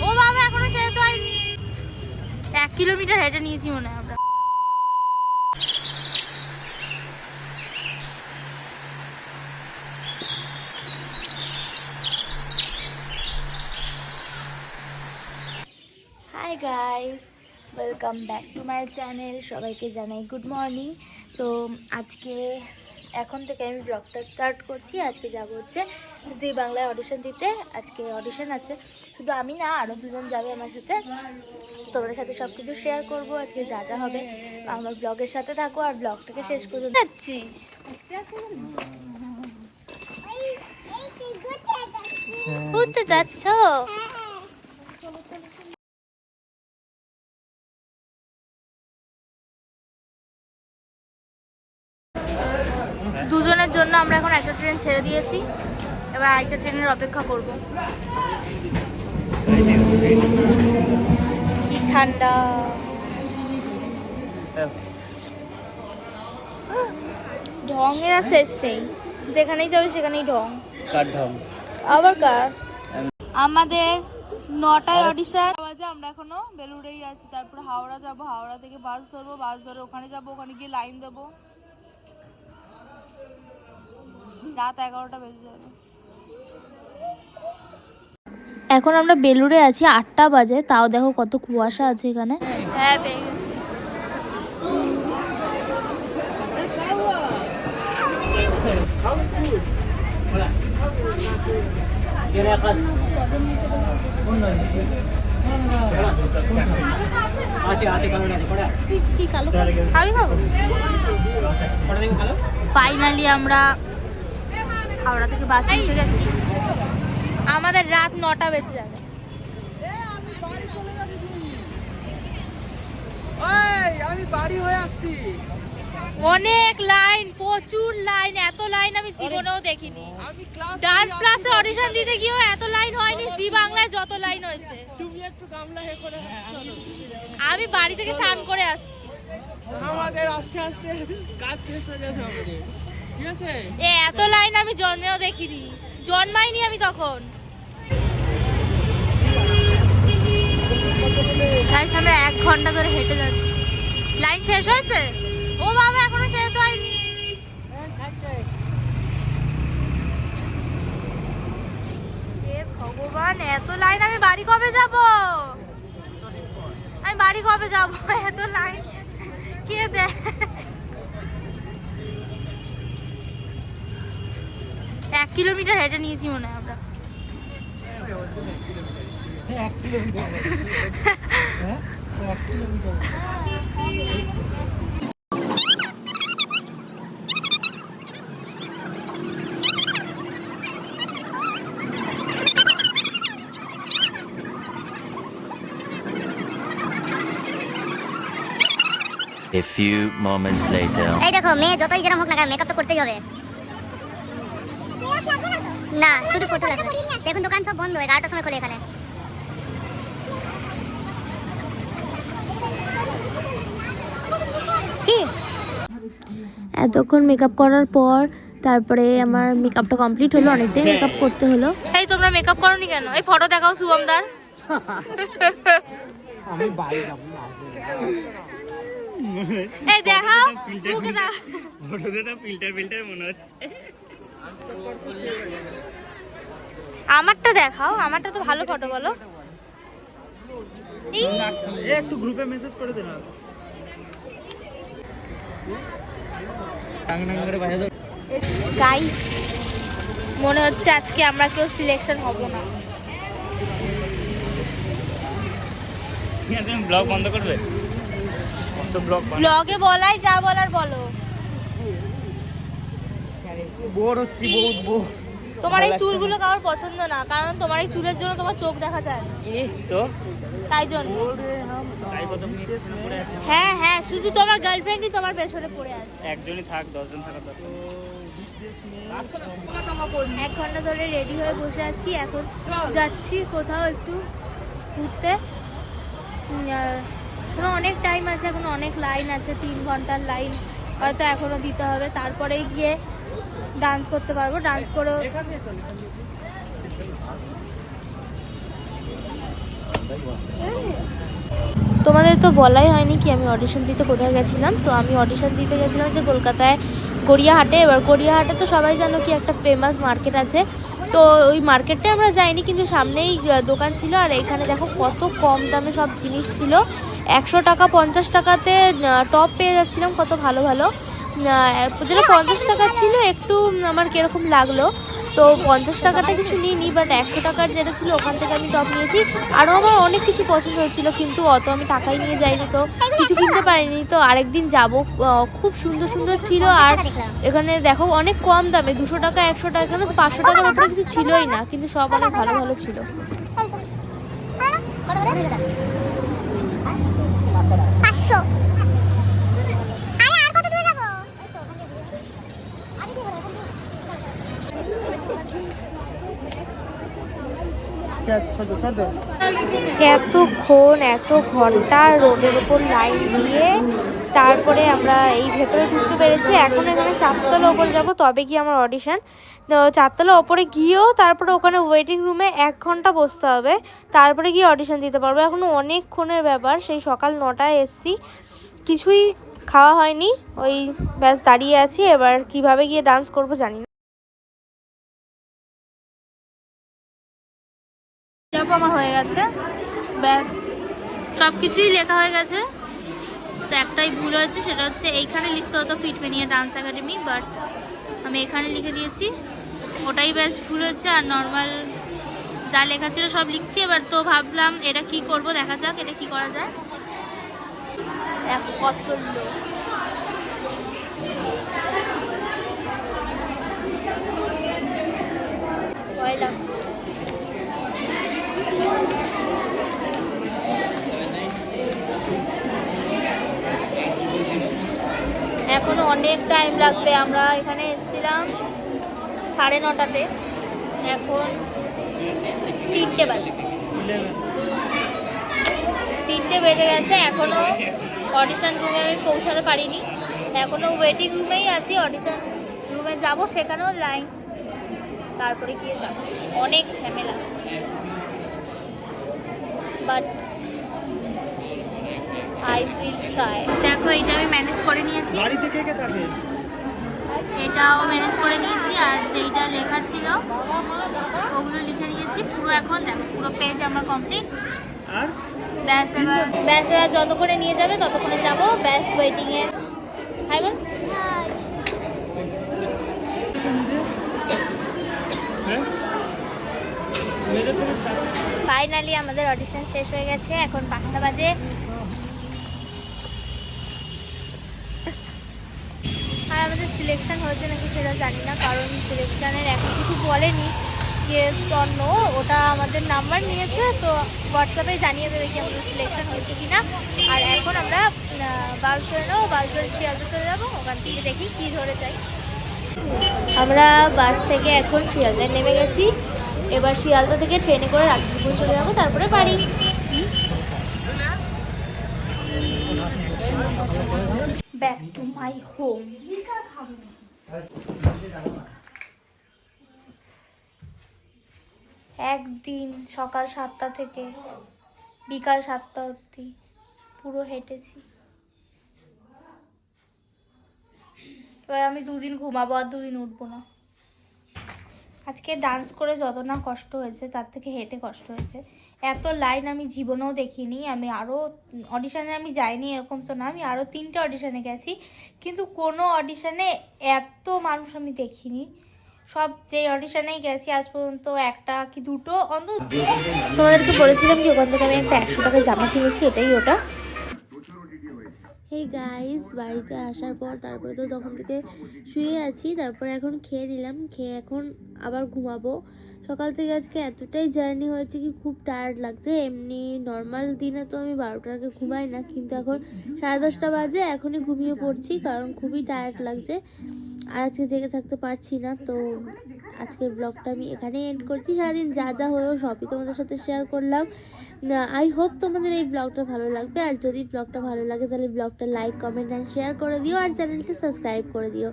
ও বাবা এখনো শেষ হয়নি। 1 কিলোমিটার হেঁটে নিয়েছি মনে হয় আমরা। Hi guys, welcome back to my channel. সবাইকে জানাই গুড মর্নিং। তো আজকে এখন থেকে আমি ব্লগটা স্টার্ট করছি। আজকে যাব হচ্ছে জি বাংলায় অডিশন দিতে। আজকে অডিশন আছে, শুধু আমি না, আরও দুজন যাবে আমার সাথে। তোমাদের সাথে সব কিছু শেয়ার করবো আজকে যা যা হবে। আমার ব্লগের সাথে থাকো আর ব্লগটাকে শেষ করে যাচ্ছিস। ঘুরতে যাচ্ছ? দুজনের জন্য আমরা এখন একটা ট্রেন ছেড়ে দিয়েছি, এবার আরেকটা ট্রেনের অপেক্ষা করব। কি ঠান্ডা! ঢঙের আর শেষ নেই, যেখানেই যাবে সেখানেই ঢং। কার ঢং? আবার কার? আমাদের 9টায় অডিশন। আমরা এখনো বেলুড়েই আছি, তারপর হাওড়া যাব, হাওড়া থেকে বাস ধরবো, বাস ধরে ওখানে যাব, ওখানে গিয়ে লাইন দেবো। রাত 11টা বেজে যাবে। এখন আমরা বেলুড়ে আছি, 8টা বাজে, তাও দেখো কত কুয়াশা আছে এখানে। হ্যাঁ পেয়ে গেছি। আমি খাবো। ফাইনালি আমরা হাওড়া থেকে বাসে উঠে গেছি। আমাদের রাত 9টা বেজে যাবে। আমি বাড়ি হয়ে আসছি। অনেক লাইন, প্রচুর লাইন। এত লাইন আমি জীবনেও দেখিনি। ডান্স ক্লাসে অডিশন দিতে গিয়েও এত লাইন হয়নি, জি বাংলায় যত লাইন হয়েছে। তুমি একটু গামলা হে করে আমি বাড়ি থেকে স্নান করে আসছি। আমাদের আস্তে আস্তে কাজ শেষ হয়ে যাবে আমাদের, ঠিক আছে? এত লাইন আমি জন্মেও দেখিনি, জন্মাইনি আমি তখন। আমরা 1 ঘন্টা ধরে হেঁটে যাচ্ছি। লাইন শেষ হয়েছে? ও বাবা এখনো শেষ হয়নি। এ ভগবান, এত লাইন! আমি বাড়ি কবে যাব? আমি বাড়ি কবে যাব? এত লাইন কে দেয়? 1 কিলোমিটার হেঁটে নিয়েছি মনে হয় আমরা। A few moments later. এই দেখো, মেয়ে যতই যেরকম হোক না কেন মেকআপ তো করতেই হবে। না শুধু ফটো লাগবে। দেখুন দোকান সব বন্ধ, 11টার সময় খোলে এখানে। কি এতক্ষণ মেকআপ করার পর তারপরে আমার মেকআপটা কমপ্লিট হলো। অনেকটাই মেকআপ করতে হলো। এই তোমরা মেকআপ করোনি কেন? এই ফটো দেখাও শুভমদার। আমি বাড়ি যাব না। এই দেখাও মুখে দাও। ফটোতে তো ফিল্টার মনে হচ্ছে। আমারটা দেখাও, আমারটা তো ভালো ফটো বলো। একটু গ্রুপে মেসেজ করে দে না। গাইস, মনে হচ্ছে আজকে আমরা কেউ সিলেকশন হব না। তুমি ব্লগ বন্ধ করবে? তো ব্লগে বলাই যা বলার বলো। বোর হচ্ছি, বহুত বোর। তোমার এই চুলগুলো কারোর পছন্দ না, কারণ তোমার এই চুলের জন্য তোমার চোখ দেখা যায় কি তো তাই জন্য। তাই কত মিনিট পড়ে আছে। হ্যাঁ হ্যাঁ, শুধু তোমার গার্লফ্রেন্ডই তোমার পেছনে পড়ে আছে। একজনই থাক, 10 জন থাকা দরকার। 1 ঘন্টা ধরে রেডি হয়ে বসে আছি। এখন যাচ্ছি কোথাও একটু ঘুরতে। এখনো অনেক টাইম আছে, এখনো অনেক লাইন আছে, 3 ঘন্টার লাইন হয়তো এখনো দিতে হবে। তারপরে গিয়ে ডান্স করতে পারবো, ডান্স করেও। তোমাদের তো বলাই হয়নি কি আমি অডিশন দিতে কোথায় গেছিলাম। তো আমি অডিশন দিতে গেছিলাম যে কলকাতায় গড়িয়াহাটে। এবার গড়িয়াহাটে তো সবাই জানো কি একটা ফেমাস মার্কেট আছে, তো ওই মার্কেটে আমরা যাইনি, কিন্তু সামনেই দোকান ছিল। আর এখানে দেখো কত কম দামে সব জিনিস ছিল, 100 টাকা 50 টাকাতে টপ পেয়ে যাচ্ছিলাম, কত ভালো ভালো। যেটা 50 টাকা ছিল একটু আমার কীরকম লাগলো, তো 50 টাকাটা কিছু নিইনি, বাট 100 টাকার যেটা ছিল ওখান থেকে আমি টপ নিয়েছি। আরও আমার অনেক কিছু পছন্দ হয়েছিল, কিন্তু অত আমি টাকাই নিয়ে যাইনি, তো কিছু কিনতে পারিনি। তো আরেকদিন যাব, খুব সুন্দর সুন্দর ছিল। আর এখানে দেখো অনেক কম দামে, 200 টাকা 100 টাকা, এখানে তো 500 টাকার উপরে কিছু ছিলই না, কিন্তু সব অনেক ভালো ভালো ছিল। 500। এতক্ষণ এত ঘন্টা রোডের উপর লাইন দিয়ে তারপরে আমরা এই ভেতরে ঢুকতে পেরেছি। এখন এখানে 4তলা ওপরে যাবো, তবে গিয়ে আমার অডিশন। তো 4তলা ওপরে গিয়েও তারপরে ওখানে ওয়েটিং রুমে 1 ঘন্টা বসতে হবে, তারপরে গিয়ে অডিশন দিতে পারবো। এখনও অনেকক্ষণের ব্যাপার, সেই সকাল 9টায় এসছি, কিছুই খাওয়া হয়নি, ওই ব্যাস দাঁড়িয়ে আছি। এবার কিভাবে গিয়ে ডান্স করবো জানি না। আমার হয়ে গেছে, ব্যাস সব কিছুই লেখা হয়ে গেছে। তো একটাই ভুল হয়েছে, সেটা হচ্ছে এইখানে লিখতে হতো ফিটমেনিয়া ডান্স একাডেমি, বাট আমি এখানে লিখে দিয়েছি, ওটাই ব্যাস ভুল হয়েছে। আর নর্মাল যা লেখা ছিল সব লিখছি এবার। তো ভাবলাম এটা কি করব, দেখা যাক এটা কি করা যায়। কত লোক, ভয় লাগছে। এখনো অনেক টাইম লাগবে, আমরা এখানে এসেছিলাম 9:30টাতে, এখন 3টে বাজে, 3টে বেজে গেছে। এখনো অডিশন রুমে আমি পৌঁছাতে পারিনি, এখনো ওয়েটিং রুমেই আছি। অডিশন রুমে যাব, সেখানেও লাইন, তারপরে গিয়ে যাব, অনেক ঝামেলা, বাট I will try. দেখো এটা আমি ম্যানেজ করে নিয়েছি, বাড়িতে কে কে থাকে? এটাও ম্যানেজ করে নিয়েছি, আর যেইটা লেখার ছিল ওগুলো লিখে নিয়েছি পুরো। এখন দেখো পুরো পেজ আমার কমপ্লিট। আর ব্যাস এবার যতক্ষণে নিয়ে যাবে ততক্ষণে যাব, ব্যাস ওয়েটিংয়ে। হাই বল। ফাইনালি আমাদের অডিশন শেষ হয়ে গেছে, এখন 5টা বাজে। আর আমাদের সিলেকশন হয়েছে নাকি সেটা জানি না, কারণ সিলেকশনের এখন কিছু বলেনি, ইয়েস অর নো, ওটা আমাদের নাম্বার নিয়েছে, তো হোয়াটসঅ্যাপে জানিয়ে দেবে কি আমাদের সিলেকশন হয়েছে কি না। আর এখন আমরা বাস ধরে নেবো, বাস ধরে শিয়ালদা চলে যাবো, ওখান থেকে দেখি কী ধরে যাই। আমরা বাস থেকে এখন শিয়ালদায় নেমে গেছি, এবার শিয়ালদা থেকে ট্রেনে করে রাজপুর চলে যাবো, তারপরে বাড়ি। Back to my home. একদিন সকাল 7টা থেকে বিকাল 7টা অবধি পুরো হেঁটেছি। এবার আমি 2 দিন ঘুমাবো, আর 2 দিন উঠবো না। আজকে ডান্স করে যত না কষ্ট হয়েছে তার থেকে হেঁটে কষ্ট হয়েছে। এত লাইন আমি জীবনেও দেখিনি। আমি আরও অডিশানে আমি যাইনি এরকম তো না, আমি আরও 3টে অডিশানে গেছি, কিন্তু কোনো অডিশানে এত মানুষ আমি দেখিনি। সব যে অডিশানেই গেছি আজ পর্যন্ত একটা কি দুটো অন্তত। তোমাদেরকে বলেছিলাম কি ওখান থেকে আমি একটা 100 টাকার জামা কিনেছি, এটাই ওটা। এই গাইস বাড়িতে আসার পর তারপরে তো তখন থেকে শুয়ে আছি, তারপরে এখন খেয়ে নিলাম, খেয়ে এখন আবার ঘুমাবো। সকাল থেকে আজকে এতটাই জার্নি হয়েছে কি খুব টায়ার্ড লাগছে। এমনি নর্মাল দিনে তো আমি 12টার আগে ঘুমাই না, কিন্তু এখন 10:30 বাজে, এখনই ঘুমিয়ে পড়ছি কারণ খুবই টায়ার্ড লাগছে, আর আজকে জেগে থাকতে পারছি না। তো আজকের ব্লগটা আমি এখানেই এন্ড করছি। সারাদিন যা যা হলো সবই তোমাদের সাথে শেয়ার করলাম। আই হোপ তোমাদের এই ব্লগটা ভালো লাগবে, আর যদি ব্লগটা ভালো লাগে তাহলে ব্লগটা লাইক কমেন্ট অ্যান্ড শেয়ার করে দিও, আর চ্যানেলটা সাবস্ক্রাইব করে দিও।